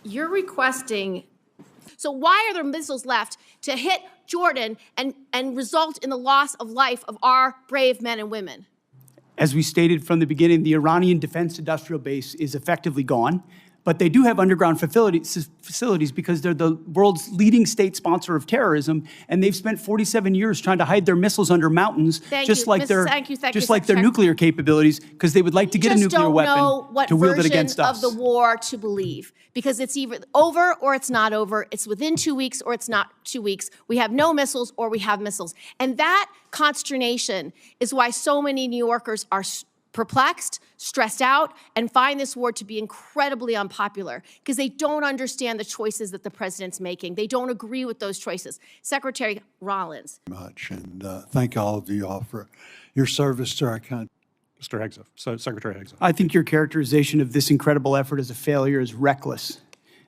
You're requesting, so why are there missiles left to hit Jordan and result in the loss of life of our brave men and women? As we stated from the beginning, the Iranian defense industrial base is effectively gone, but they do have underground facilities because they're the world's leading state sponsor of terrorism, and they've spent 47 years trying to hide their missiles under mountains, just like their nuclear capabilities, because they would like to get a nuclear weapon to wield it against us. You just don't know what version of the war to believe, because it's either over or it's not over. It's within 2 weeks or it's not 2 weeks. We have no missiles or we have missiles. And that consternation is why so many New Yorkers are perplexed, stressed out, and find this war to be incredibly unpopular because they don't understand the choices that the president's making. They don't agree with those choices. Secretary Rollins. Much, and thank all of you all for your service to our country. Mr. Hegseth, so Secretary Hegseth. I think your characterization of this incredible effort as a failure is reckless.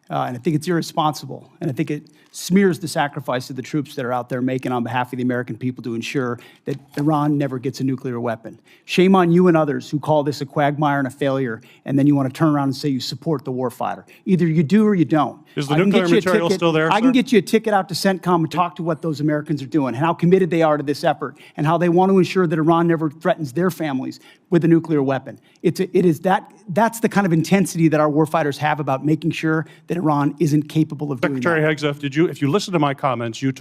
And I think it's irresponsible. And I think it smears the sacrifice of the troops that are out there making on behalf of the American people to ensure that Iran never gets a nuclear weapon. Shame on you and others who call this a quagmire and a failure, and then you want to turn around and say you support the warfighter. Either you do or you don't. Is the nuclear material still there, I can get you a ticket out to CENTCOM and talk to what those Americans are doing, and how committed they are to this effort, and how they want to ensure that Iran never threatens their families with a nuclear weapon. That's the kind of intensity that our warfighters have about making sure that Iran isn't capable of doing that. Secretary Hegseth, if you listen to my comments, you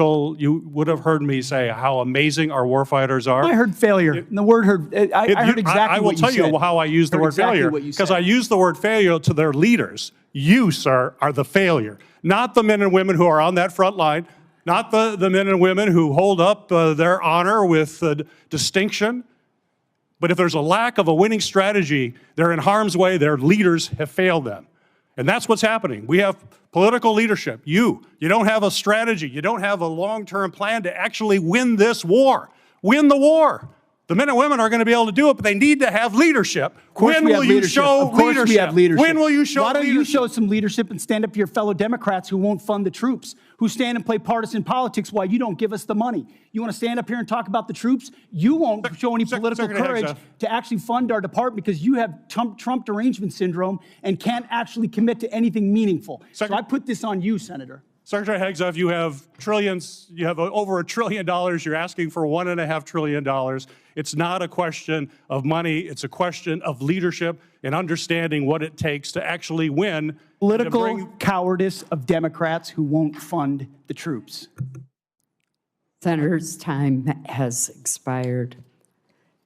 would have heard me say how amazing our warfighters are. I heard failure. And the word heard, I heard exactly what you said. I will tell you how I use the word failure, because I use the word failure to their leaders. You, sir, are the failure, not the men and women who are on that front line, not the men and women who hold up their honor with distinction. But if there's a lack of a winning strategy, they're in harm's way. Their leaders have failed them. And that's what's happening. We have political leadership. You don't have a strategy. You don't have a long-term plan to actually win this war. Win the war. The men and women are going to be able to do it, but they need to have leadership. When will you show leadership? We have leadership. When will you show leadership? Why don't you show some leadership and stand up to your fellow Democrats who won't fund the troops, who stand and play partisan politics while you don't give us the money? You want to stand up here and talk about the troops? You won't show any political courage to actually fund our department because you have Trump derangement syndrome and can't actually commit to anything meaningful. So I put this on you, Senator. Secretary Hegseth, you have trillions, you have over $1 trillion, you're asking for $1.5 trillion. It's not a question of money, it's a question of leadership and understanding what it takes to actually win. Political cowardice of Democrats who won't fund the troops. Senator's time has expired.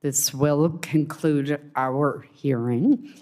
This will conclude our hearing.